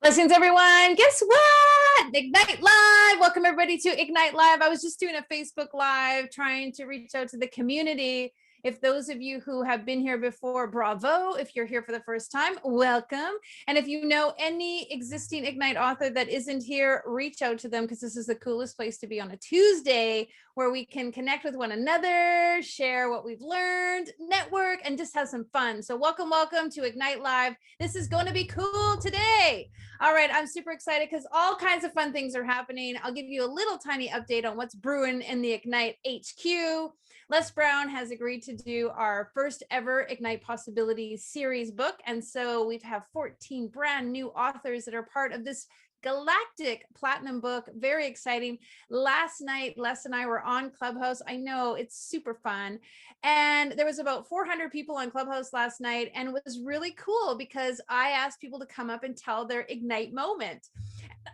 Blessings, everyone. Guess what? Ignite Live. Welcome, everybody, to Ignite Live. I was just doing a Facebook Live trying to reach out to the community. If those of you who have been here before, bravo. If you're here for the first time, welcome. And if you know any existing Ignite author that isn't here, reach out to them because this is the coolest place to be on a Tuesday where we can connect with one another, share what we've learned, network, and just have some fun. So welcome to Ignite Live. This is going to be cool today. All right, I'm super excited because all kinds of fun things are happening. I'll give you a little tiny update on what's brewing in the Ignite HQ. Les Brown has agreed to do our first ever Ignite Possibilities series book. And so we have 14 brand new authors that are part of this galactic platinum book. Very exciting. Last night, Les and I were on Clubhouse. I know it's super fun. And there was about 400 people on Clubhouse last night. And it was really cool because I asked people to come up and tell their Ignite moment.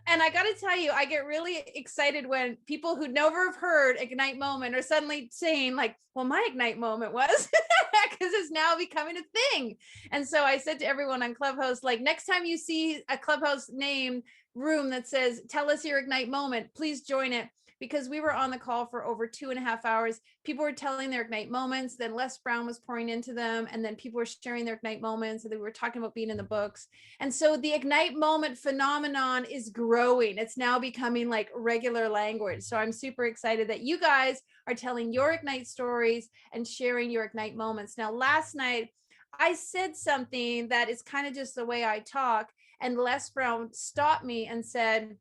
And I got to tell you, I get really excited when people who never have heard Ignite moment are suddenly saying like, well, my Ignite moment was, because it's now becoming a thing. And so I said to everyone on Clubhouse, like, next time you see a Clubhouse name room that says, tell us your Ignite moment, please join it. Because we were on the call for over 2.5 hours. People were telling their Ignite moments, then Les Brown was pouring into them, and then people were sharing their Ignite moments, and they were talking about being in the books. And so the Ignite moment phenomenon is growing. It's now becoming like regular language. So I'm super excited that you guys are telling your Ignite stories and sharing your Ignite moments. Now, last night, I said something that is kind of just the way I talk, and Les Brown stopped me and said,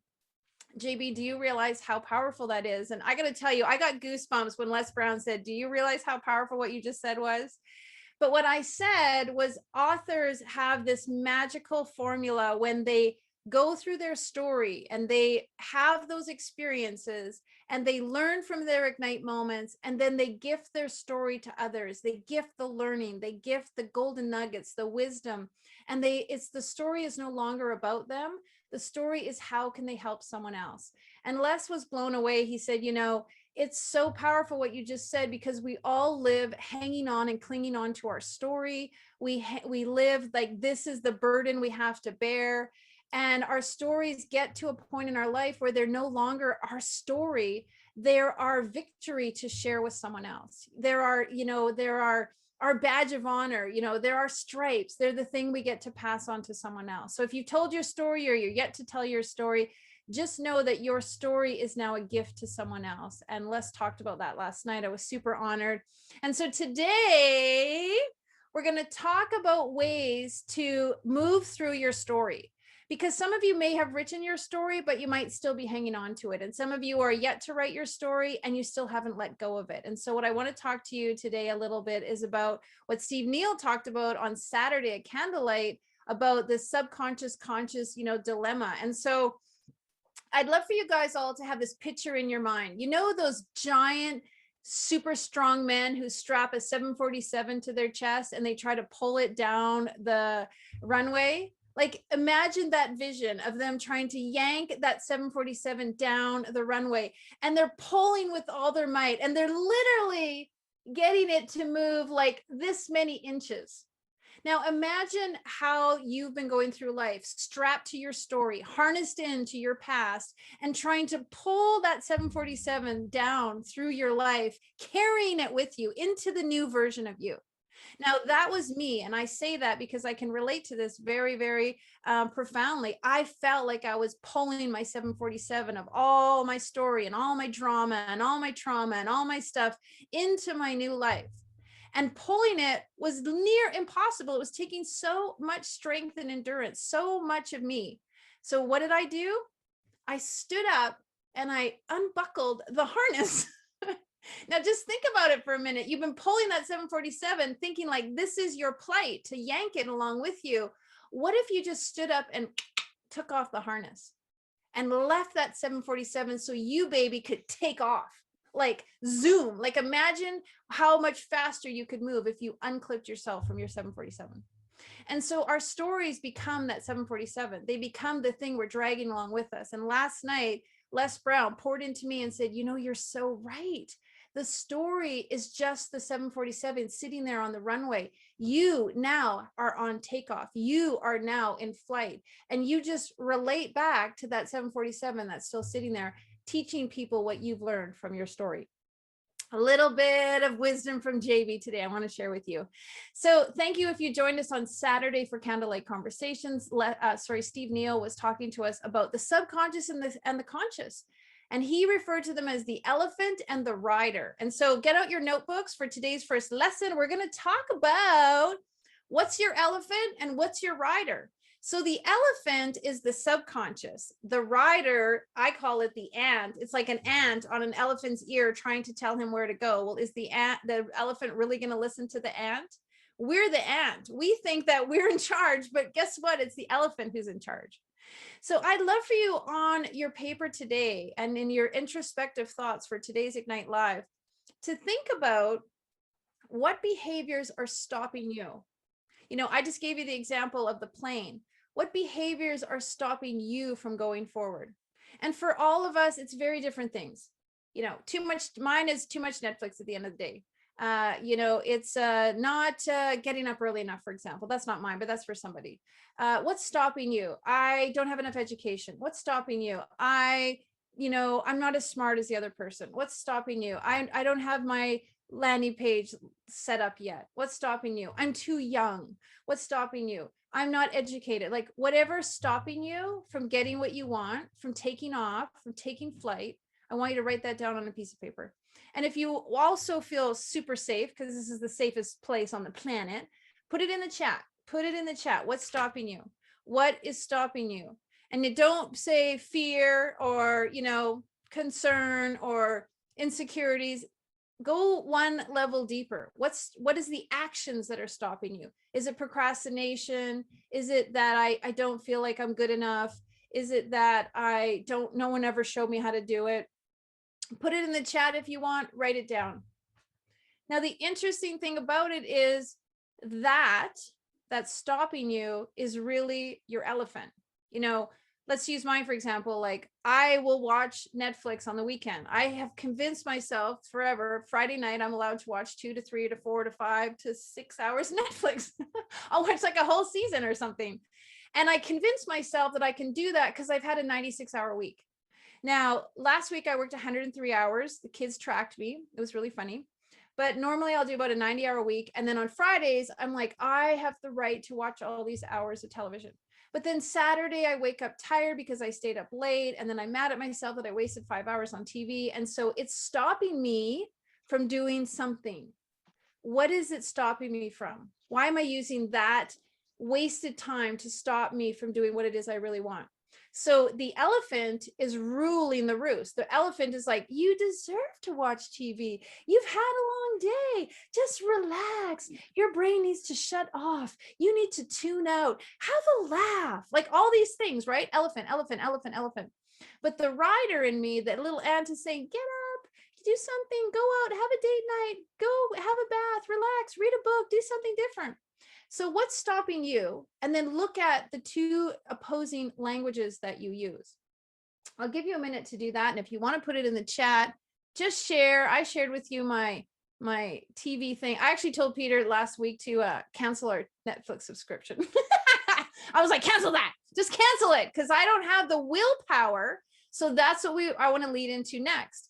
JB, do you realize how powerful that is? And I got to tell you, I got goosebumps when Les Brown said, do you realize how powerful what you just said was? But what I said was authors have this magical formula when they go through their story and they have those experiences and they learn from their Ignite moments, and then they gift their story to others. They gift the learning, they gift the golden nuggets, the wisdom, and the story is no longer about them. The story is how can they help someone else? And Les was blown away. He said, it's so powerful what you just said, because we all live hanging on and clinging on to our story. We live like this is the burden we have to bear. And our stories get to a point in our life where they're no longer our story. They're our victory to share with someone else. There are our badge of honor, there are stripes. They're the thing we get to pass on to someone else. So if you told your story or you're yet to tell your story, just know that your story is now a gift to someone else. And Les talked about that last night. I was super honored. And so today we're going to talk about ways to move through your story, because some of you may have written your story, but you might still be hanging on to it. And some of you are yet to write your story and you still haven't let go of it. And so what I want to talk to you today a little bit is about what Steve Neal talked about on Saturday at Candlelight, about the subconscious conscious, dilemma. And so I'd love for you guys all to have this picture in your mind. Those giant, super strong men who strap a 747 to their chest and they try to pull it down the runway? Like, imagine that vision of them trying to yank that 747 down the runway, and they're pulling with all their might, and they're literally getting it to move like this many inches. Now, imagine how you've been going through life, strapped to your story, harnessed into your past, and trying to pull that 747 down through your life, carrying it with you into the new version of you. Now, that was me. And I say that because I can relate to this very, very profoundly. I felt like I was pulling my 747 of all my story and all my drama and all my trauma and all my stuff into my new life. And pulling it was near impossible. It was taking so much strength and endurance, so much of me. So what did I do? I stood up and I unbuckled the harness. Now, just think about it for a minute. You've been pulling that 747 thinking like this is your plight, to yank it along with you. What if you just stood up and took off the harness and left that 747 so you, baby, could take off? Like zoom, like imagine how much faster you could move if you unclipped yourself from your 747. And so our stories become that 747. They become the thing we're dragging along with us. And last night, Les Brown poured into me and said, you're so right. The story is just the 747 sitting there on the runway. You now are on takeoff. You are now in flight. And you just relate back to that 747 that's still sitting there, teaching people what you've learned from your story. A little bit of wisdom from JB today I want to share with you. So thank you if you joined us on Saturday for Candlelight Conversations. Steve Neal was talking to us about the subconscious and the conscious. And he referred to them as the elephant and the rider. And so get out your notebooks for today's first lesson. We're going to talk about what's your elephant and what's your rider. So the elephant is the subconscious. The rider, I call it the ant. It's like an ant on an elephant's ear trying to tell him where to go. Well, is the elephant really going to listen to the ant? We're the ant. We think that we're in charge, but guess what? It's the elephant who's in charge. So I'd love for you on your paper today and in your introspective thoughts for today's Ignite Live to think about what behaviors are stopping you. You know, I just gave you the example of the plane. What behaviors are stopping you from going forward? And for all of us, it's very different things. You know, mine is too much Netflix at the end of the day. It's not getting up early enough, for example. That's not mine, but that's for somebody. What's stopping you? I don't have enough education. What's stopping you? I'm not as smart as the other person. What's stopping you? I don't have my landing page set up yet. What's stopping you? I'm too young. What's stopping you? I'm not educated. Like whatever's stopping you from getting what you want, from taking off, from taking flight, I want you to write that down on a piece of paper. And if you also feel super safe, because this is the safest place on the planet, put it in the chat. Put it in the chat. What's stopping you? What is stopping you? And you don't say fear or, concern or insecurities. Go one level deeper. What is the actions that are stopping you? Is it procrastination? Is it that I don't feel like I'm good enough? Is it that no one ever showed me how to do it? Put it in the chat if you want, write it down. Now, the interesting thing about it is that's stopping you is really your elephant. Let's use mine, for example. Like I will watch Netflix on the weekend. I have convinced myself forever, Friday night, I'm allowed to watch 2 to 3 to 4 to 5 to 6 hours Netflix. I'll watch like a whole season or something. And I convinced myself that I can do that because I've had a 96-hour week. Now, last week I worked 103 hours. The kids tracked me. It was really funny. But normally I'll do about a 90-hour week. And then on Fridays, I'm like, I have the right to watch all these hours of television. But then Saturday, I wake up tired because I stayed up late. And then I'm mad at myself that I wasted 5 hours on TV. And so it's stopping me from doing something. What is it stopping me from? Why am I using that wasted time to stop me from doing what it is I really want? So the elephant is ruling the roost. The elephant is like, you deserve to watch TV. You've had a long day. Just relax. Your brain needs to shut off. You need to tune out. Have a laugh. Like all these things, right? Elephant, elephant, elephant, elephant. But the rider in me, that little ant is saying, get up, do something, go out, have a date night, go have a bath, relax, read a book, do something different. So what's stopping you? And then look at the two opposing languages that you use. I'll give you a minute to do that. And if you want to put it in the chat, just share. I shared with you my TV thing. I actually told Peter last week to cancel our Netflix subscription. I was like, cancel that. Just cancel it because I don't have the willpower. So that's what I want to lead into next.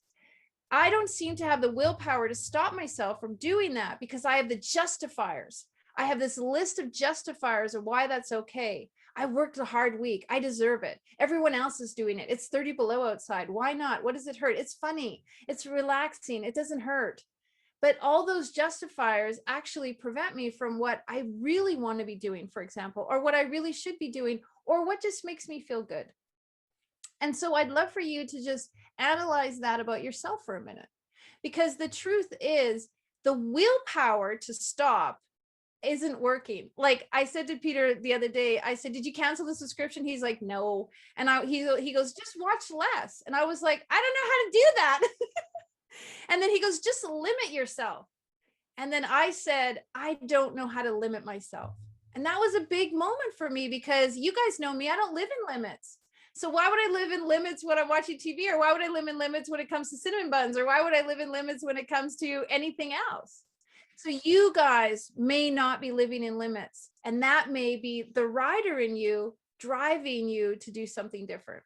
I don't seem to have the willpower to stop myself from doing that because I have the justifiers. I have this list of justifiers of why that's okay. I worked a hard week. I deserve it. Everyone else is doing it. It's 30 below outside. Why not? What does it hurt? It's funny. It's relaxing. It doesn't hurt. But all those justifiers actually prevent me from what I really want to be doing, for example, or what I really should be doing, or what just makes me feel good. And so I'd love for you to just analyze that about yourself for a minute, because the truth is the willpower to stop isn't working. Like I said to Peter the other day, I said, did you cancel the subscription? He's like, no. And he goes, just watch less. And I was like, I don't know how to do that. And then he goes, just limit yourself. And then I said, I don't know how to limit myself. And that was a big moment for me because you guys know me, I don't live in limits. So why would I live in limits when I'm watching TV? Or why would I live in limits when it comes to cinnamon buns? Or why would I live in limits when it comes to anything else? So you guys may not be living in limits. And that may be the rider in you driving you to do something different.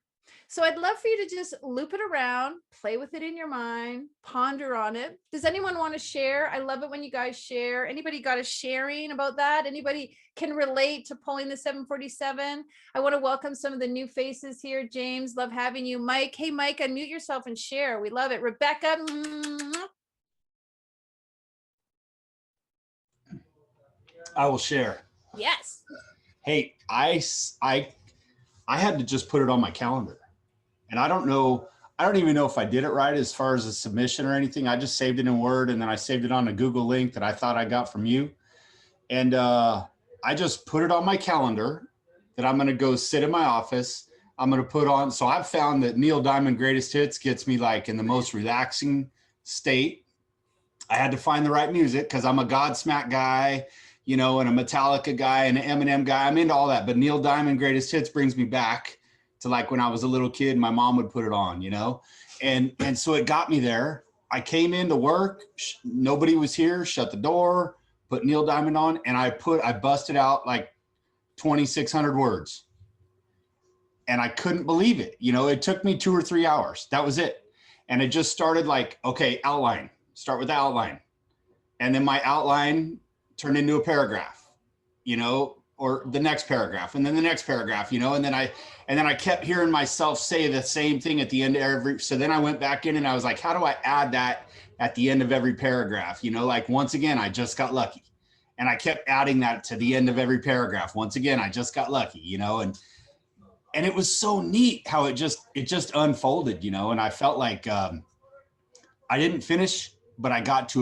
So I'd love for you to just loop it around, play with it in your mind, ponder on it. Does anyone want to share? I love it when you guys share. Anybody got a sharing about that? Anybody can relate to pulling the 747? I want to welcome some of the new faces here. James, love having you. Mike, hey, Mike, unmute yourself and share. We love it. Rebecca. I will share. Yes. Hey, I had to just put it on my calendar. And I don't even know if I did it right as far as a submission or anything. I just saved it in Word, and then I saved it on a Google link that I thought I got from you. And I just put it on my calendar that I'm going to go sit in my office. I'm going to put on. So I've found that Neil Diamond Greatest Hits gets me like in the most relaxing state. I had to find the right music because I'm a Godsmack guy, you know, and a Metallica guy and an Eminem guy. I'm into all that. But Neil Diamond Greatest Hits brings me back to like when I was a little kid, my mom would put it on, you know, and so it got me there. I came into work, nobody was here, shut the door, put Neil Diamond on, and I busted out like 2,600 words. And I couldn't believe it. You know, it took me 2 or 3 hours. That was it. And it just started like, okay, outline, start with the outline. And then my outline turned into a paragraph, you know, or the next paragraph, and then the next paragraph, you know, and then I kept hearing myself say the same thing at the end of every, so then I went back in and I was like, how do I add that at the end of every paragraph? You know, like once again, I just got lucky. And I kept adding that to the end of every paragraph. Once again, I just got lucky, you know, and it was so neat how it just unfolded, you know, and I felt like I didn't finish, but I got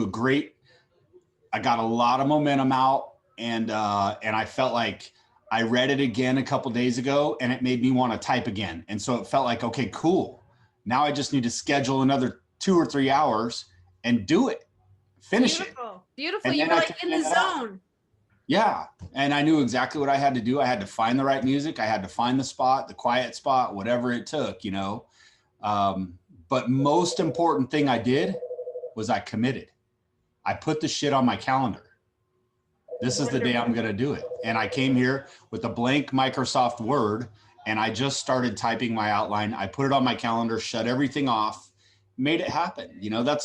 a lot of momentum out. And I felt like I read it again a couple days ago and it made me want to type again. And so it felt like, okay, cool. Now I just need to schedule another 2 or 3 hours and do it, finish it. Beautiful. You were like in the zone. Yeah. And I knew exactly what I had to do. I had to find the right music. I had to find the spot, the quiet spot, whatever it took, you know. But most important thing I did was I committed. I put the shit on my calendar. This is the day I'm going to do it. And I came here with a blank Microsoft Word and I just started typing my outline. I put it on my calendar, shut everything off, made it happen. You know, that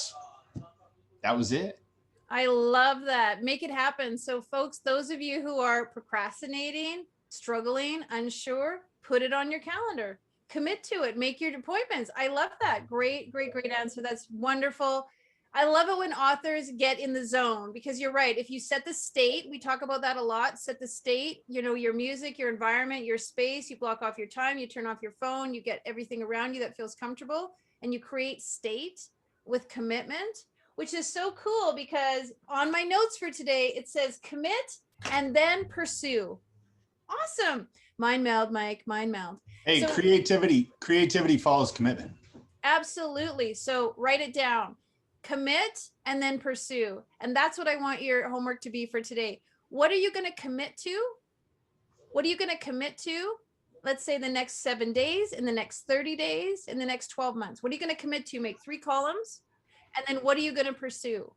was it. I love that. Make it happen. So folks, those of you who are procrastinating, struggling, unsure, put it on your calendar, commit to it, make your appointments. I love that. Great, great, great answer. That's wonderful. I love it when authors get in the zone because you're right. If you set the state, we talk about that a lot, set the state, you know, your music, your environment, your space, you block off your time, you turn off your phone, you get everything around you that feels comfortable and you create state with commitment, which is so cool because on my notes for today, it says commit and then pursue. Awesome. Mind meld, Mike, mind meld. Hey, so, creativity follows commitment. Absolutely. So write it down. Commit and then pursue. And that's what I want your homework to be for today. What are you going to commit to? What are you going to commit to? Let's say the next 7 days, in the next 30 days, in the next 12 months. What are you going to commit to? Make 3 columns. And then what are you going to pursue?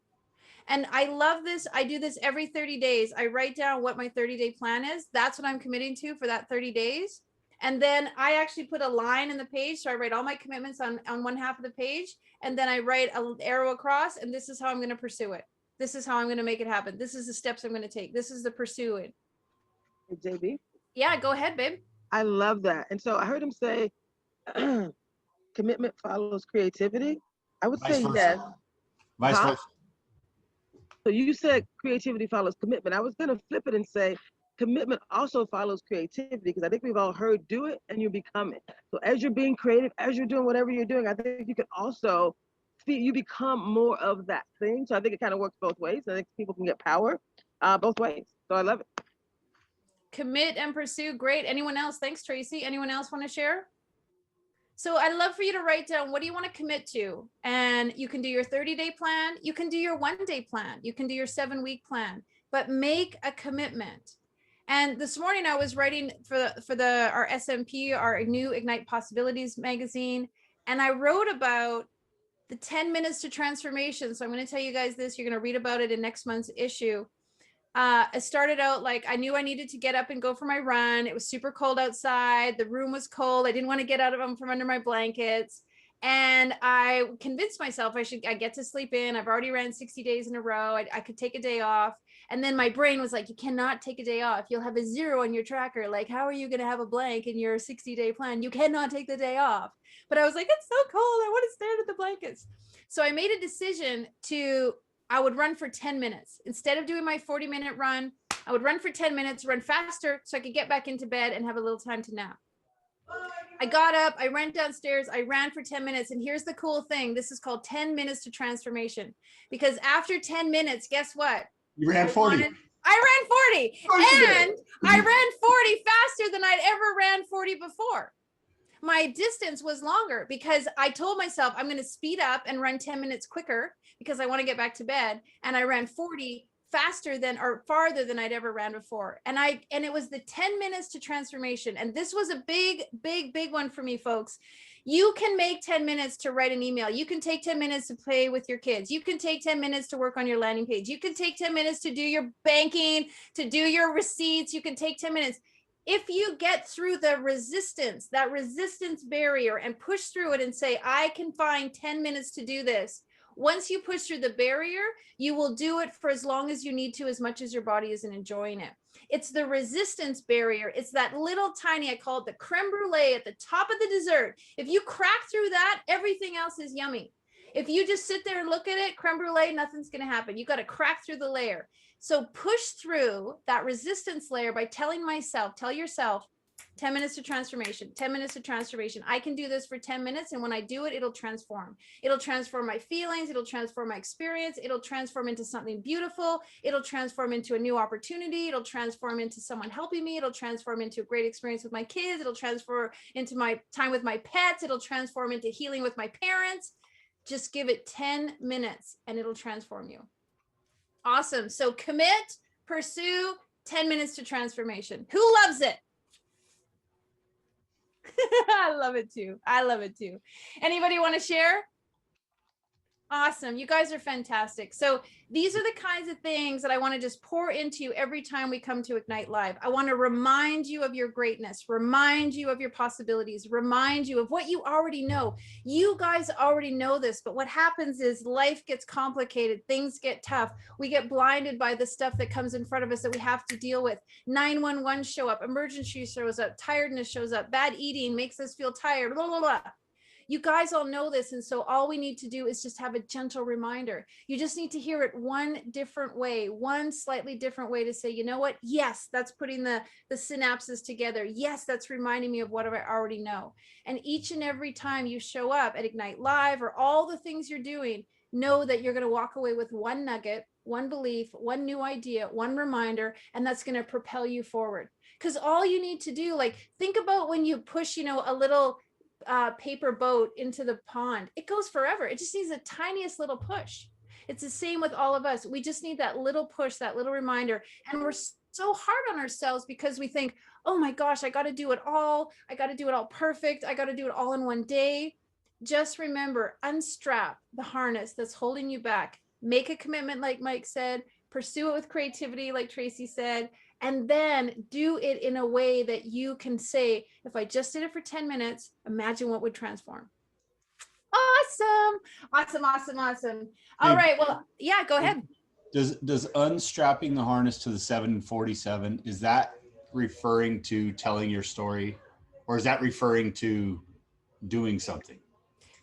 And I love this. I do this every 30 days. I write down what my 30-day plan is. That's what I'm committing to for that 30 days. And then I actually put a line in the page. So I write all my commitments on one half of the page. And then I write an arrow across. And this is how I'm going to pursue it. This is how I'm going to make it happen. This is the steps I'm going to take. This is the pursuing. Hey, JB. Yeah, go ahead, babe. I love that. And so I heard him say commitment follows creativity. I would say yes. Vice versa. So you said creativity follows commitment. I was going to flip it and say commitment also follows creativity because I think we've all heard do it and you become it. So as you're being creative, as you're doing whatever you're doing, I think you can also you become more of that thing. So I think it kind of works both ways. I think people can get power both ways. So I love it. Commit and pursue. Great. Anyone else? Thanks, Tracy. Anyone else want to share? So I'd love for you to write down, what do you want to commit to? And you can do your 30-day plan. You can do your 1-day plan. You can do your 7-week plan, but make a commitment. And this morning I was writing for our SMP, our new Ignite Possibilities magazine, and I wrote about the 10 minutes to transformation. So I'm going to tell you guys this. You're going to read about it in next month's issue. It started out like I knew I needed to get up and go for my run. It was super cold outside. The room was cold. I didn't want to get out of them from under my blankets. And I convinced myself I get to sleep in. I've already ran 60 days in a row. I could take a day off. And then my brain was like, you cannot take a day off. You'll have a 0 on your tracker. Like, how are you going to have a blank in your 60-day plan? You cannot take the day off. But I was like, it's so cold. I want to stare at the blankets. So I made a decision I would run for 10 minutes. Instead of doing my 40-minute run, I would run for 10 minutes, run faster so I could get back into bed and have a little time to nap. I got up, I ran downstairs, I ran for 10 minutes. And here's the cool thing. This is called 10 minutes to transformation. Because after 10 minutes, guess what? You ran 40. I ran 40. And I ran 40 faster than I'd ever ran 40 before. My distance was longer because I told myself I'm going to speed up and run 10 minutes quicker because I want to get back to bed. And I ran 40 faster than or farther than I'd ever ran before. And it was the 10 minutes to transformation. And this was a big one for me, folks. You can make 10 minutes to write an email. You can take 10 minutes to play with your kids. You can take 10 minutes to work on your landing page. You can take 10 minutes to do your banking, to do your receipts. You can take 10 minutes. If you get through that resistance barrier and push through it and say, I can find 10 minutes to do this. Once you push through the barrier, you will do it for as long as you need to, as much as your body isn't enjoying it. It's the resistance barrier. It's that little tiny, I call it the creme brulee at the top of the dessert. If you crack through that, everything else is yummy. If you just sit there and look at it, creme brulee, nothing's going to happen. You got to crack through the layer. So push through that resistance layer by tell yourself, 10 minutes to transformation, 10 minutes to transformation. I can do this for 10 minutes. And when I do it, it'll transform. It'll transform my feelings. It'll transform my experience. It'll transform into something beautiful. It'll transform into a new opportunity. It'll transform into someone helping me. It'll transform into a great experience with my kids. It'll transfer into my time with my pets. It'll transform into healing with my parents. Just give it 10 minutes and it'll transform you. Awesome. So commit, pursue, 10 minutes to transformation. Who loves it? I love it too. I love it too. Anybody want to share? Awesome. You guys are fantastic. So these are the kinds of things that I want to just pour into you every time we come to Ignite Live. I want to remind you of your greatness, remind you of your possibilities, remind you of what you already know. You guys already know this, but what happens is life gets complicated. Things get tough. We get blinded by the stuff that comes in front of us that we have to deal with. 911 show up, emergency shows up, tiredness shows up, bad eating makes us feel tired, blah, blah, blah. You guys all know this. And so all we need to do is just have a gentle reminder. You just need to hear it one different way, one slightly different way to say, you know what? Yes, that's putting the synapses together. Yes, that's reminding me of what I already know. And each and every time you show up at Ignite Live or all the things you're doing, know that you're going to walk away with one nugget, one belief, one new idea, one reminder, and that's going to propel you forward. Because all you need to do, like, think about when you push, a little paper boat into the pond. It goes forever. It just needs the tiniest little push. It's the same with all of us. We just need that little push, that little reminder. And we're so hard on ourselves because we think, oh my gosh, I got to do it all. I got to do it all perfect. I got to do it all in one day. Just remember, unstrap the harness that's holding you back. Make a commitment, like Mike said, pursue it with creativity, like Tracy said, and then do it in a way that you can say, if I just did it for 10 minutes, imagine what would transform. Awesome. All right. Well, yeah, go ahead. Does unstrapping the harness to the 747, is that referring to telling your story, or is that referring to doing something?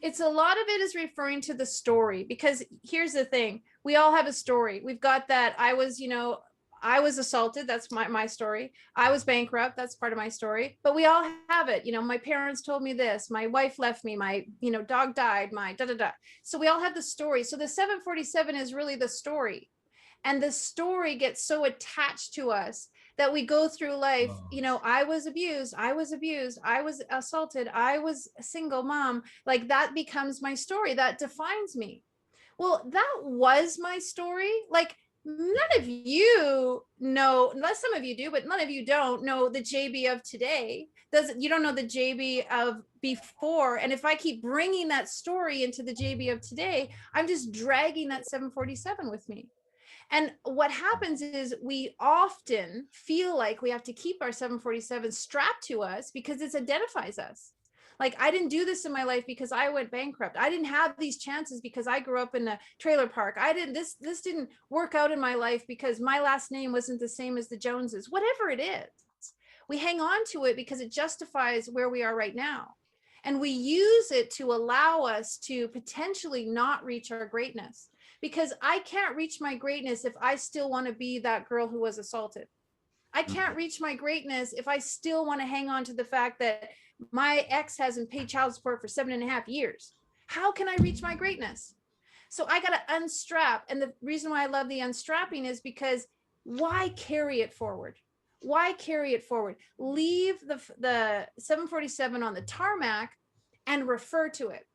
It's a lot of it is referring to the story, because here's the thing. We all have a story. We've got that. I was assaulted. That's my story. I was bankrupt. That's part of my story. But we all have it. My parents told me this. My wife left me. My, dog died. My da-da-da. So we all have the story. So the 747 is really the story. And the story gets so attached to us that we go through life. I was abused. I was assaulted. I was a single mom. Like, that becomes my story. That defines me. Well, that was my story. Like, none of you know, unless some of you do, but none of you don't know the JB of today. You don't know the JB of before. And if I keep bringing that story into the JB of today, I'm just dragging that 747 with me. And what happens is we often feel like we have to keep our 747 strapped to us because it identifies us. Like, I didn't do this in my life because I went bankrupt. I didn't have these chances because I grew up in a trailer park. This didn't work out in my life because my last name wasn't the same as the Joneses. Whatever it is, we hang on to it because it justifies where we are right now. And we use it to allow us to potentially not reach our greatness, because I can't reach my greatness if I still want to be that girl who was assaulted. I can't reach my greatness if I still want to hang on to the fact that my ex hasn't paid child support for 7.5 years. How can I reach my greatness? So I got to unstrap. And the reason why I love the unstrapping is because why carry it forward? Why carry it forward? Leave the 747 on the tarmac and refer to it.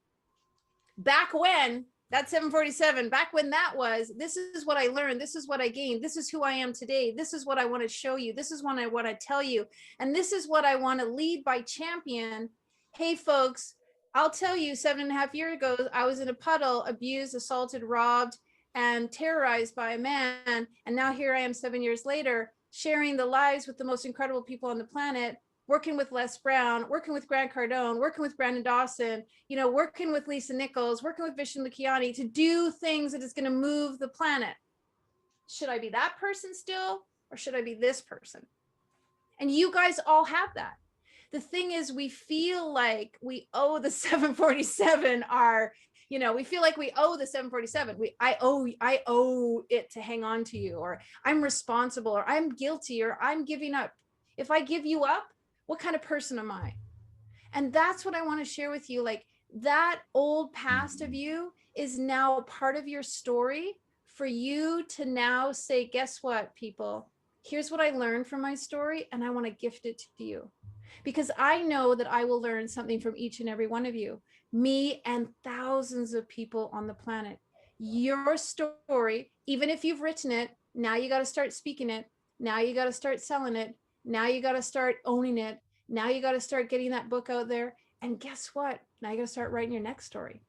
Back when that 747, back when that was, this is what I learned. This is what I gained. This is who I am today. This is what I want to show you. This is what I want to tell you. And this is what I want to lead by champion. Hey, folks, I'll tell you, 7.5 years ago, I was in a puddle, abused, assaulted, robbed, and terrorized by a man. And now here I am 7 years later, sharing the lives with the most incredible people on the planet, working with Les Brown, working with Grant Cardone, working with Brandon Dawson, working with Lisa Nichols, working with Vishen Lakhiani to do things that is going to move the planet. Should I be that person still, or should I be this person? And you guys all have that. The thing is, we feel like we owe the 747 our, we feel like we owe the 747. I owe it to hang on to you, or I'm responsible, or I'm guilty, or I'm giving up. If I give you up, what kind of person am I? And that's what I want to share with you. Like, that old past of you is now a part of your story for you to now say, guess what, people? Here's what I learned from my story, and I want to gift it to you. Because I know that I will learn something from each and every one of you, me and thousands of people on the planet. Your story, even if you've written it, now you got to start speaking it. Now you got to start selling it. Now you got to start owning it. Now you got to start getting that book out there. And guess what? Now you got to start writing your next story,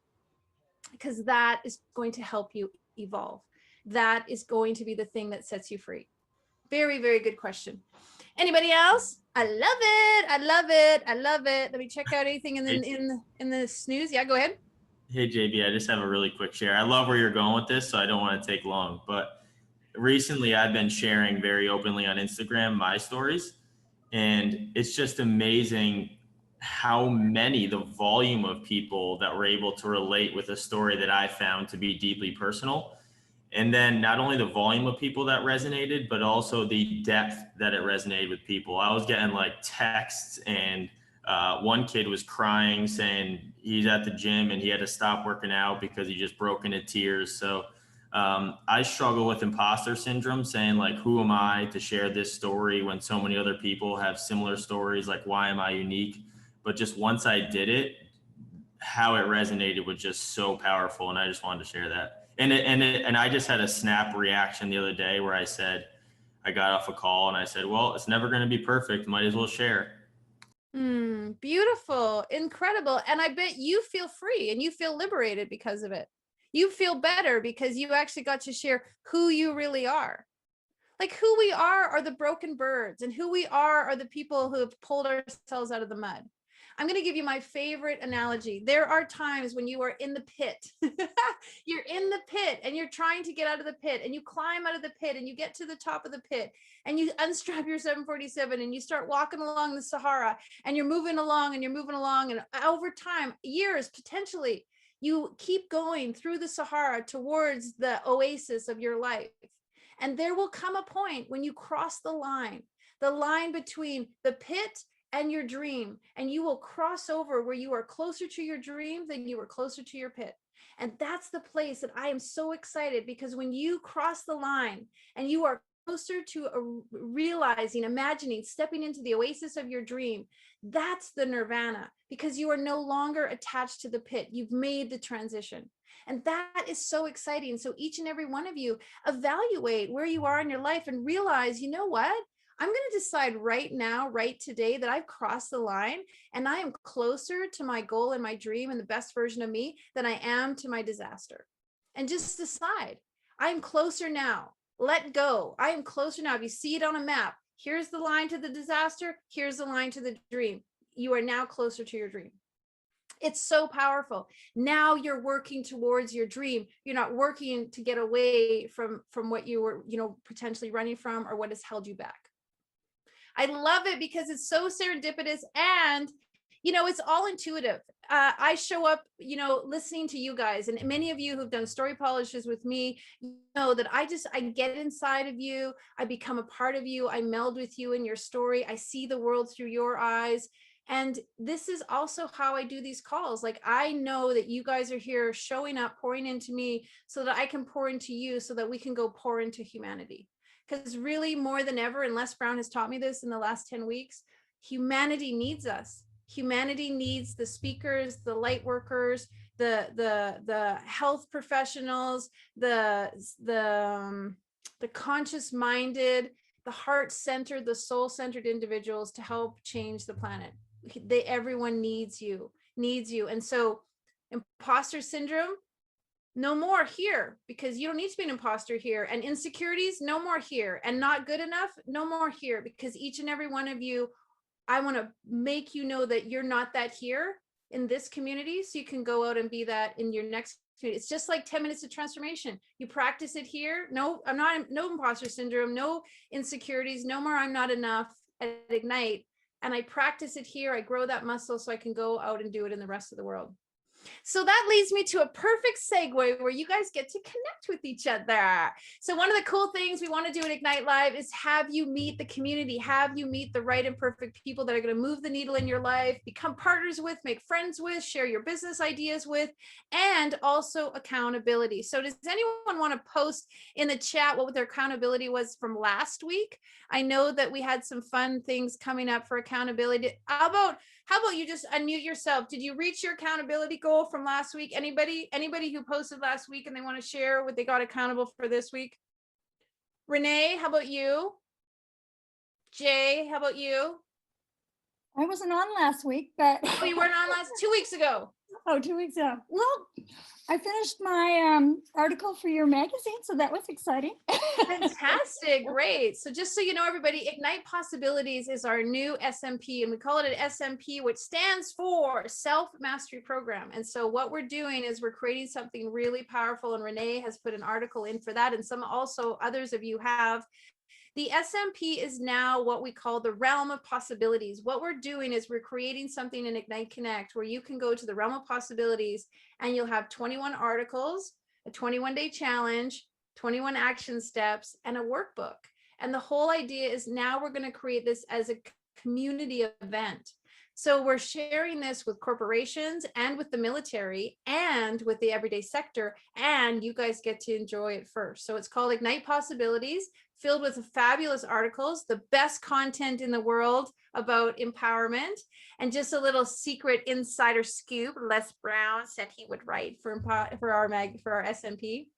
because that is going to help you evolve. That is going to be the thing that sets you free. Very, very good question. Anybody else? I love it. I love it. I love it. Let me check out anything in the snooze. Yeah, go ahead. Hey, JB, I just have a really quick share. I love where you're going with this, so I don't want to take long. But recently, I've been sharing very openly on Instagram my stories, and it's just amazing how the volume of people that were able to relate with a story that I found to be deeply personal. And then not only the volume of people that resonated, but also the depth that it resonated with people. I was getting like texts, and one kid was crying saying he's at the gym and he had to stop working out because he just broke into tears. So I struggle with imposter syndrome, saying like, who am I to share this story when so many other people have similar stories? Like, why am I unique? But just once I did it, how it resonated was just so powerful. And I just wanted to share that. And I just had a snap reaction the other day where I got off a call and I said, well, it's never going to be perfect. Might as well share. Beautiful. Incredible. And I bet you feel free and you feel liberated because of it. You feel better because you actually got to share who you really are. Like, who we are the broken birds, and who we are the people who have pulled ourselves out of the mud. I'm going to give you my favorite analogy. There are times when you are in the pit. You're in the pit and you're trying to get out of the pit, and you climb out of the pit and you get to the top of the pit and you unstrap your 747 and you start walking along the Sahara, and you're moving along and you're moving along. And over time, years, potentially, you keep going through the Sahara towards the oasis of your life. And there will come a point when you cross the line between the pit and your dream, and you will cross over where you are closer to your dream than you are closer to your pit. And that's the place that I am so excited, because when you cross the line and you are closer to realizing, imagining, stepping into the oasis of your dream, that's the nirvana, because you are no longer attached to the pit. You've made the transition. And that is so exciting. So each and every one of you, evaluate where you are in your life and realize, you know what? I'm going to decide right now, right today, that I've crossed the line and I am closer to my goal and my dream and the best version of me than I am to my disaster. And just decide, I'm closer now. Let go. I am closer now. If you see it on a map, here's the line to the disaster. Here's the line to the dream. You are now closer to your dream. It's so powerful. Now you're working towards your dream. You're not working to get away from what you were, potentially running from or what has held you back. I love it because it's so serendipitous and it's all intuitive. I show up, listening to you guys, and many of you who've done story polishes with me know that I get inside of you. I become a part of you. I meld with you in your story. I see the world through your eyes. And this is also how I do these calls. Like, I know that you guys are here showing up, pouring into me so that I can pour into you so that we can go pour into humanity. Because really, more than ever, and Les Brown has taught me this in the last 10 weeks, humanity needs us. Humanity needs the speakers, the light workers, the health professionals, the conscious minded, the heart centered, the soul centered individuals to help change the planet. Everyone needs you. And so imposter syndrome, no more here, because you don't need to be an imposter here. And insecurities, no more here. And not good enough, no more here, because each and every one of you, I want to make you know that you're not that here in this community, so you can go out and be that in your next community. It's just like 10 minutes of transformation. You practice it here. No imposter syndrome, no insecurities, no more I'm not enough at Ignite. And I practice it here. I grow that muscle so I can go out and do it in the rest of the world. So that leads me to a perfect segue where you guys get to connect with each other. So one of the cool things we want to do at Ignite Live is have you meet the community, have you meet the right and perfect people that are going to move the needle in your life, become partners with, make friends with, share your business ideas with, and also accountability. So does anyone want to post in the chat what their accountability was from last week? I know that we had some fun things coming up for accountability. How about you just unmute yourself? Did you reach your accountability goal from last week? Anybody who posted last week and they want to share what they got accountable for this week? Renee, how about you? Jay, how about you? I wasn't on last week, but Oh, you weren't on 2 weeks ago. Oh, 2 weeks ago. Well, I finished my article for your magazine, so that was exciting. Fantastic. Great. So just so you know, everybody, Ignite Possibilities is our new SMP, and we call it an SMP, which stands for Self-Mastery Program. And so what we're doing is we're creating something really powerful, and Renee has put an article in for that, and some also others of you have. The SMP is now what we call the realm of possibilities. What we're doing is we're creating something in Ignite Connect where you can go to the realm of possibilities and you'll have 21 articles, a 21-day challenge, 21 action steps, and a workbook. And the whole idea is now we're going to create this as a community event. So we're sharing this with corporations and with the military and with the everyday sector, and you guys get to enjoy it first. So it's called Ignite Possibilities, filled with fabulous articles, the best content in the world about empowerment, and just a little secret insider scoop. Les Brown said he would write for our SMP.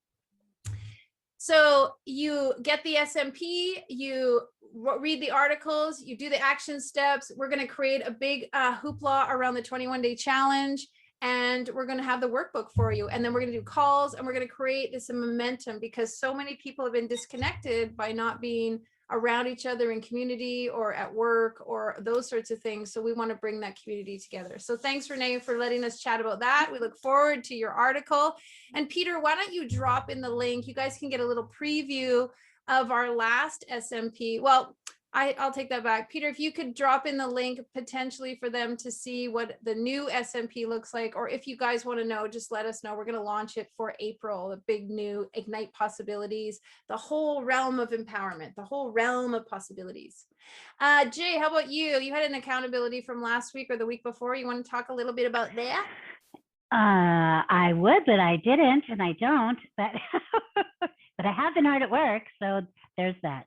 So you get the SMP, you read the articles, you do the action steps. We're going to create a big hoopla around the 21-day challenge, and we're going to have the workbook for you. And then we're going to do calls, and we're going to create this momentum because so many people have been disconnected by not being around each other in community or at work or those sorts of things. So we want to bring that community together. So thanks, Renee, for letting us chat about that. We look forward to your article. And Peter, why don't you drop in the link? You guys can get a little preview of our last SMP. Well, I'll take that back. Peter, if you could drop in the link potentially for them to see what the new SMP looks like, or if you guys want to know, just let us know. We're going to launch it for April, the big new Ignite Possibilities, the whole realm of empowerment, the whole realm of possibilities. Jay, how about you? You had an accountability from last week or the week before. You want to talk a little bit about that? I would, but I didn't, and I don't, but but I have been hard at work, so there's that.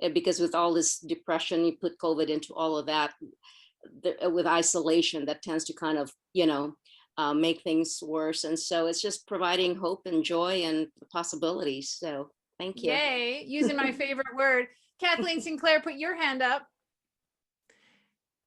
because with all this depression, you put COVID into all of that, with isolation, that tends to kind of, make things worse. And so it's just providing hope and joy and possibilities. So thank you. Yay, using my favorite word. Kathleen Sinclair, put your hand up.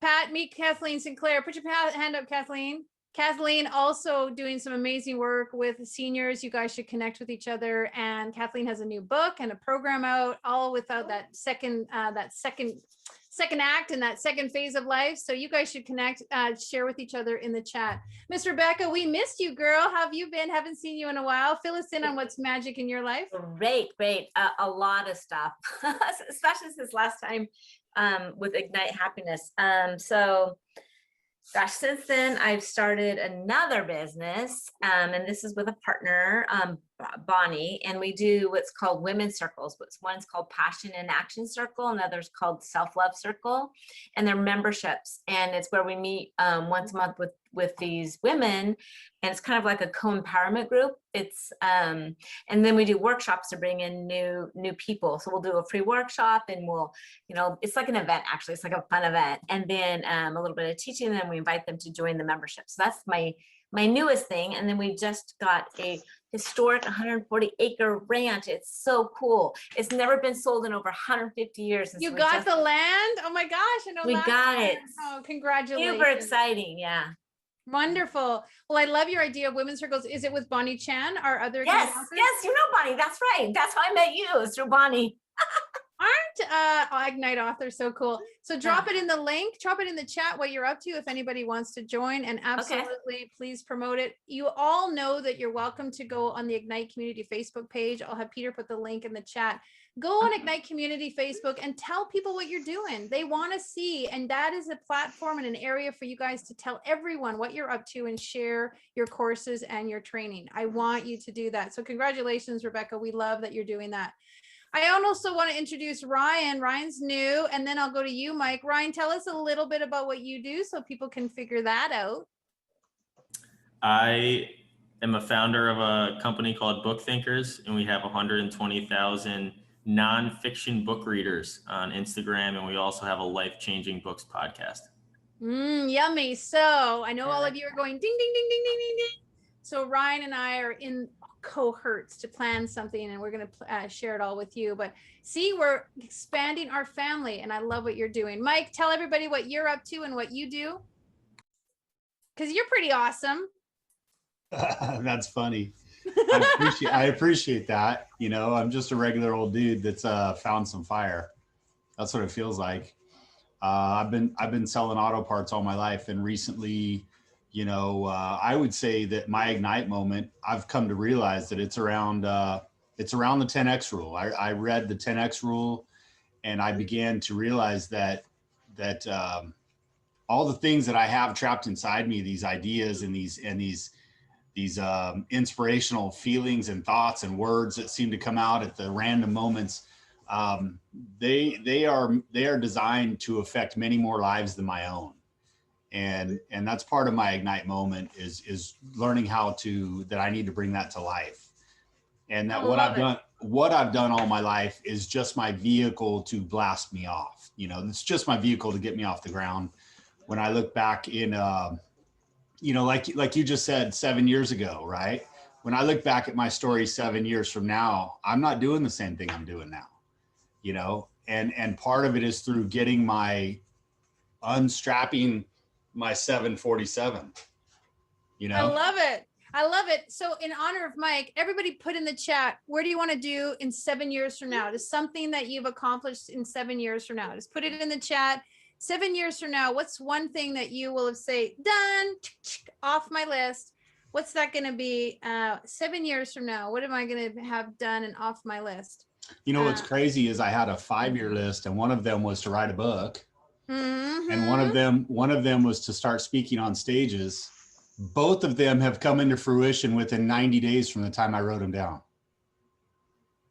Pat, meet Kathleen Sinclair. Put your hand up, Kathleen. Kathleen also doing some amazing work with seniors. You guys should connect with each other. And Kathleen has a new book and a program out, all without that second act and that second phase of life. So you guys should connect, share with each other in the chat. Miss Rebecca, we missed you, girl. How have you been? Haven't seen you in a while. Fill us in on what's magic in your life. Great. A lot of stuff, especially since last time with Ignite Happiness. So gosh, since then I've started another business, and this is with a partner, Bonnie, and we do what's called women's circles. One's called Passion and Action Circle, and the other's called Self-Love Circle, and they're memberships, and it's where we meet once a month with these women, and it's kind of like a co-empowerment group. It's and then we do workshops to bring in new people. So we'll do a free workshop, and we'll, it's like an event, actually. It's like a fun event, and then a little bit of teaching, and then we invite them to join the membership. So that's my newest thing. And then we just got a historic 140-acre ranch. It's so cool. It's never been sold in over 150 years. You got the land? Oh my gosh, I know. We got it. Oh, congratulations. Super exciting, yeah. Wonderful. Well, I love your idea of women's circles. Is it with Bonnie Chan, our other Yes, authors? you know Bonnie. That's right. That's how I met you. It's through Bonnie. Aren't Ignite authors so cool? So drop it in the link, drop it in the chat what you're up to if anybody wants to join, and absolutely please promote it. You all know that you're welcome to go on the Ignite Community Facebook page. I'll have Peter put the link in the chat. Go on Ignite Community Facebook and tell people what you're doing. They want to see, and that is a platform and an area for you guys to tell everyone what you're up to and share your courses and your training. I want you to do that. So congratulations, Rebecca. We love that you're doing that. I also want to introduce Ryan. Ryan's new, and then I'll go to you, Mike. Ryan, tell us a little bit about what you do so people can figure that out. I am a founder of a company called Book Thinkers, and we have 120,000 nonfiction book readers on Instagram, and we also have a Life-Changing Books podcast. Yummy. So I know all of you are going ding, ding, ding, ding, ding, ding, ding. So Ryan and I are in cohorts to plan something, and we're going to share it all with you. But see, we're expanding our family, and I love what you're doing. Mike, tell everybody what you're up to and what you do, because you're pretty awesome. That's funny. I appreciate that. I'm just a regular old dude that's found some fire. That's what it feels like. I've been selling auto parts all my life, and recently, I would say that my Ignite moment, I've come to realize that it's around the 10X rule. I read the 10X rule, and I began to realize that all the things that I have trapped inside me, these ideas and these inspirational feelings and thoughts and words that seem to come out at the random moments, they are designed to affect many more lives than my own. And that's part of my Ignite moment is learning that I need to bring that to life. And that what I've done all my life is just my vehicle to blast me off. It's just my vehicle to get me off the ground. When I look back in, like you just said, 7 years ago, right? When I look back at my story 7 years from now, I'm not doing the same thing I'm doing now, and part of it is through getting unstrapping my 747, I love it. So in honor of Mike, everybody put in the chat, where do you want to do in 7 years from now? Just something that you've accomplished in 7 years from now. Just put it in the chat. 7 years from now, what's one thing that you will have say, done, off my list? What's that going to be 7 years from now? What am I going to have done and off my list? What's crazy is I had a 5-year list, and one of them was to write a book. Mm-hmm. And one of them was to start speaking on stages. Both of them have come into fruition within 90 days from the time I wrote them down.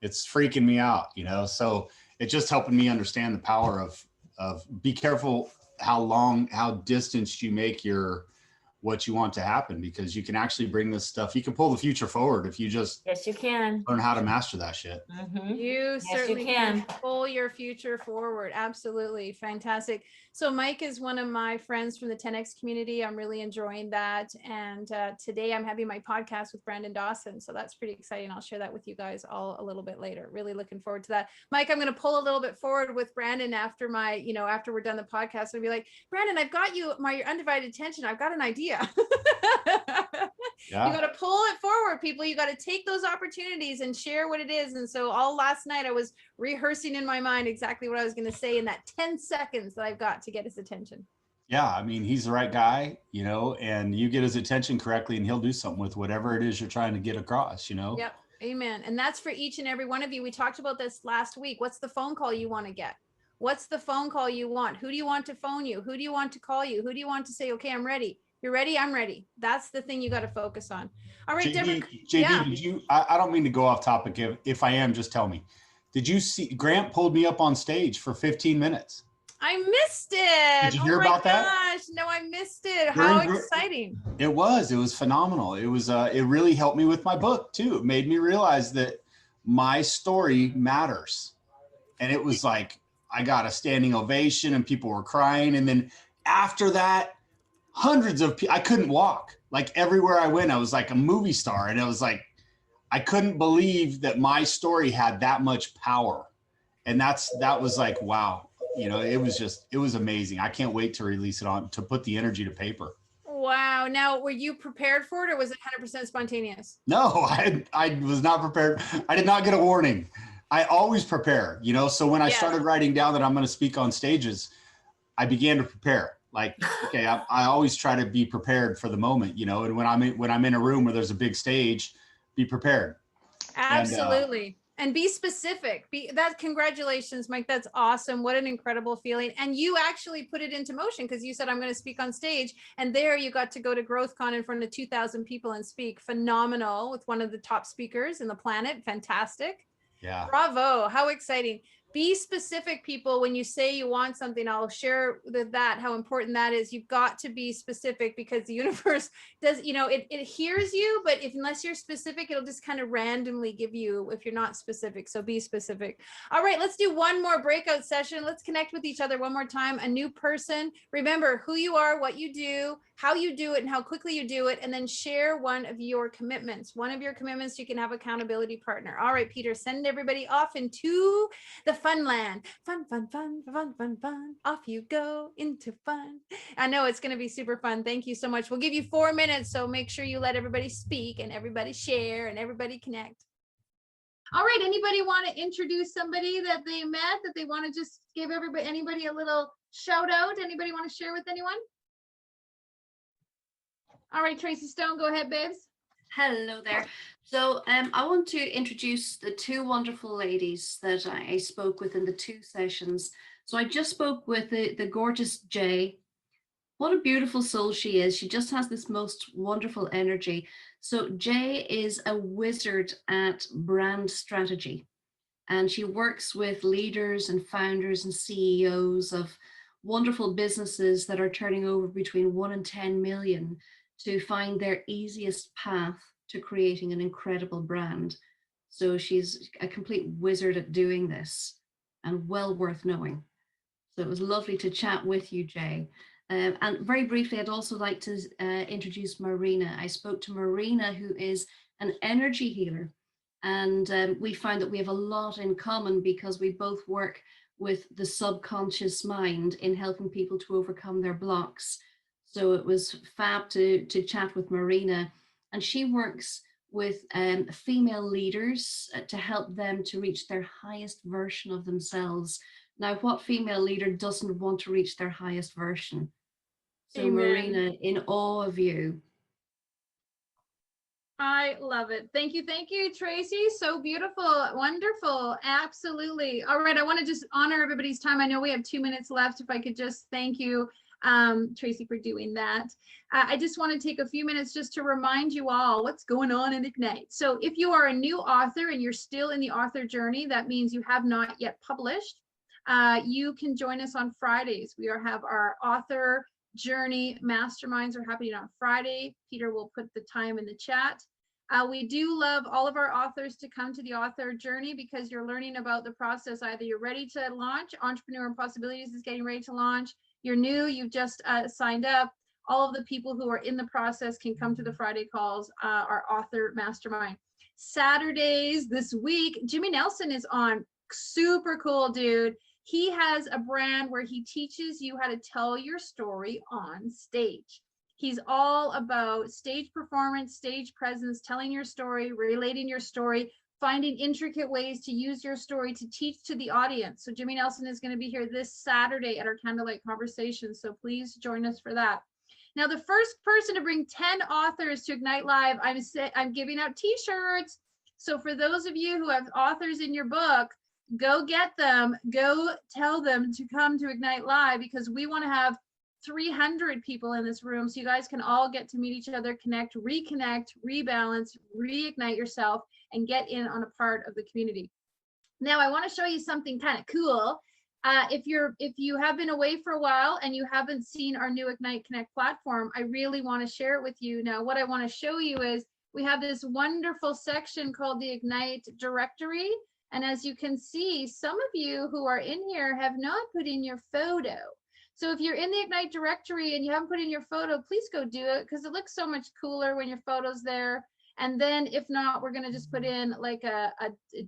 It's freaking me out, so it's just helping me understand the power of be careful how distanced you make your what you want to happen, because you can actually bring this stuff. You can pull the future forward if you just Yes, you can. learn how to master that shit. Mhm. You Yes, certainly you can can. pull your future forward. Absolutely. Fantastic. So Mike is one of my friends from the 10X community. I'm really enjoying that. And today I'm having my podcast with Brandon Dawson. So that's pretty exciting. I'll share that with you guys all a little bit later. Really looking forward to that. Mike, I'm going to pull a little bit forward with Brandon after after we're done the podcast. I'll be like, Brandon, I've got your undivided attention. I've got an idea. Yeah. You got to pull it forward, people. You got to take those opportunities and share what it is. And so all last night I was rehearsing in my mind exactly what I was going to say in that 10 seconds that I've got to get his attention. Yeah, I mean, he's the right guy, and you get his attention correctly and he'll do something with whatever it is you're trying to get across, Yep. Amen. And that's for each and every one of you. We talked about this last week. What's the phone call you want to get? What's the phone call you want? Who do you want to phone you? Who do you want to call you? Who do you want to say, okay, I'm ready? You're ready? I'm ready. That's the thing you got to focus on. All right, Deborah. JD, did you, I don't mean to go off topic. If I am, just tell me. Did you see Grant pulled me up on stage for 15 minutes? I missed it. Did you hear about that? Oh my gosh. No, I missed it. How exciting. It was phenomenal. It was, it really helped me with my book too. It made me realize that my story matters. And it was like, I got a standing ovation and people were crying. And then after that, hundreds of people, I couldn't walk. Like everywhere I went, I was like a movie star. And it was like, I couldn't believe that my story had that much power. And that was like, wow. It was amazing. I can't wait to release it to put the energy to paper. Wow. Now, were you prepared for it or was it 100% spontaneous? No, I was not prepared. I did not get a warning. I always prepare, so when I started writing down that I'm going to speak on stages, I began to prepare. Like, okay, I always try to be prepared for the moment, and when I'm in a room where there's a big stage, be prepared. Absolutely. And be specific. Congratulations, Mike. That's awesome. What an incredible feeling. And you actually put it into motion because you said, I'm going to speak on stage. And there you got to go to GrowthCon in front of 2,000 people and speak. Phenomenal, with one of the top speakers in the planet. Fantastic. Yeah. Bravo. How exciting. Be specific, people. When you say you want something, I'll share that, how important that is. You've got to be specific because the universe does, it hears you, but unless you're specific, it'll just kind of randomly give you if you're not specific. So be specific. All right, let's do one more breakout session. Let's connect with each other one more time. A new person. Remember who you are, what you do, how you do it, and how quickly you do it, and then share one of your commitments. One of your commitments, you can have accountability partner. All right, Peter, send everybody off into the fun land. Fun, fun, fun, fun, fun, fun. Off you go into fun. I know it's going to be super fun. Thank you so much. We'll give you 4 minutes, so make sure you let everybody speak and everybody share and everybody connect. All right, anybody want to introduce somebody that they met, that they want to just give anybody a little shout out? Anybody want to share with anyone? All right, Tracy Stone, go ahead, babes. Hello there. So I want to introduce the two wonderful ladies that I spoke with in the 2 sessions. So I just spoke with the gorgeous Jay. What a beautiful soul she is. She just has this most wonderful energy. So Jay is a wizard at brand strategy, and she works with leaders and founders and CEOs of wonderful businesses that are turning over between 1 and 10 million to find their easiest path to creating an incredible brand. So she's a complete wizard at doing this and well worth knowing. So it was lovely to chat with you, Jay. And very briefly, I'd also like to introduce Marina. I spoke to Marina, who is an energy healer. And we found that we have a lot in common because we both work with the subconscious mind in helping people to overcome their blocks. So it was fab to chat with Marina, and she works with female leaders to help them to reach their highest version of themselves. Now, what female leader doesn't want to reach their highest version? So Amen. Marina, in awe of you. I love it. Thank you, Tracy. So beautiful, wonderful, absolutely. All right, I want to just honor everybody's time. I know we have 2 minutes left. If I could just thank you, Tracy, for doing that. I just want to take a few minutes just to remind you all what's going on in Ignite. So if you are a new author and you're still in the author journey, that means you have not yet published. You can join us on Fridays. We have our author Journey masterminds are happening on Friday. Peter will put the time in the chat. We do love all of our authors to come to the author journey because you're learning about the process. Either you're ready to launch, Entrepreneur and Possibilities is getting ready to launch. You're new, you've just signed up. All of the people who are in the process can come to the Friday calls, our author mastermind. Saturdays this week, Jimmy Nelson is on. Super cool dude. He has a brand where he teaches you how to tell your story on stage. He's all about stage performance, stage presence, telling your story, relating your story, finding intricate ways to use your story to teach to the audience. So Jimmy Nelson is going to be here this Saturday at our Candlelight Conversation. So please join us for that. Now, the first person to bring 10 authors to Ignite Live, I'm giving out t-shirts. So for those of you who have authors in your book, go get them, go tell them to come to Ignite Live, because we want to have 300 people in this room so you guys can all get to meet each other, connect, reconnect, rebalance, reignite yourself, and get in on a part of the community. Now, I want to show you something kind of cool. If you have been away for a while and you haven't seen our new Ignite Connect platform, I really want to share it with you. Now, what I want to show you is we have this wonderful section called the Ignite Directory. And as you can see, some of you who are in here have not put in your photo. So if you're in the Ignite directory and you haven't put in your photo, please go do it, because it looks so much cooler when your photo's there. And then if not, we're going to just put in like a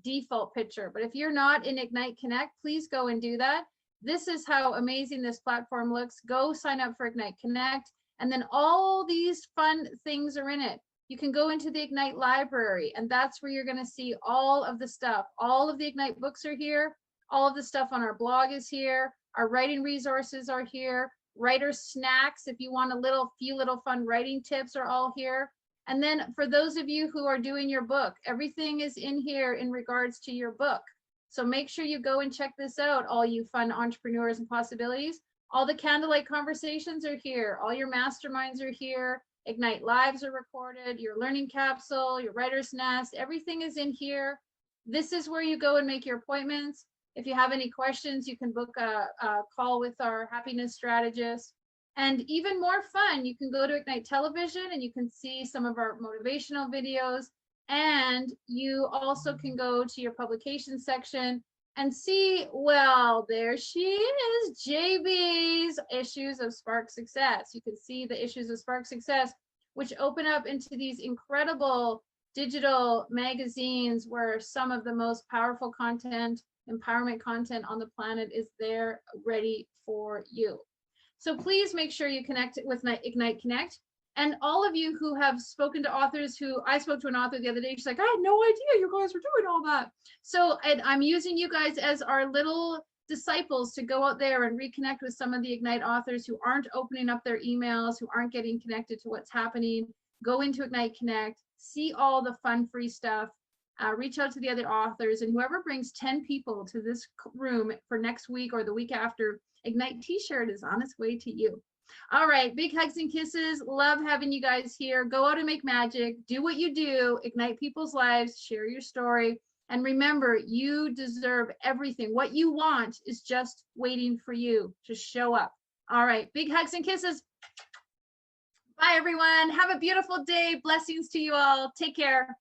default picture. But if you're not in Ignite Connect, please go and do that. This is how amazing this platform looks. Go sign up for Ignite Connect. And then all these fun things are in it. You can go into the Ignite library, and that's where you're going to see all of the stuff. All of the Ignite books are here. All of the stuff on our blog is here. Our writing resources are here. Writer snacks, if you want a few little fun writing tips, are all here. And then for those of you who are doing your book, everything is in here in regards to your book. So make sure you go and check this out, all you fun entrepreneurs and possibilities. All the Candlelight Conversations are here. All your masterminds are here. Ignite Lives are recorded. Your learning capsule, your writer's nest, everything is in here. This is where you go and make your appointments. If you have any questions, you can book a call with our happiness strategist. And even more fun, you can go to Ignite Television and you can see some of our motivational videos. And you also can go to your publication section and see, well, there she is, JB's Issues of Spark Success. You can see the Issues of Spark Success, which open up into these incredible digital magazines where some of the most powerful content, empowerment content on the planet is there ready for you. So please make sure you connect with Ignite Connect. And all of you who have spoken to authors I spoke to an author the other day, she's like, I had no idea you guys were doing all that. So I'm using you guys as our little disciples to go out there and reconnect with some of the Ignite authors who aren't opening up their emails, who aren't getting connected to what's happening. Go into Ignite Connect, see all the fun free stuff, reach out to the other authors, and whoever brings 10 people to this room for next week or the week after, Ignite t-shirt is on its way to you. All right, big hugs and kisses. Love having you guys here. Go out and make magic. Do what you do. Ignite people's lives. Share your story. And remember, you deserve everything. What you want is just waiting for you to show up. All right, big hugs and kisses. Bye, everyone. Have a beautiful day. Blessings to you all. Take care.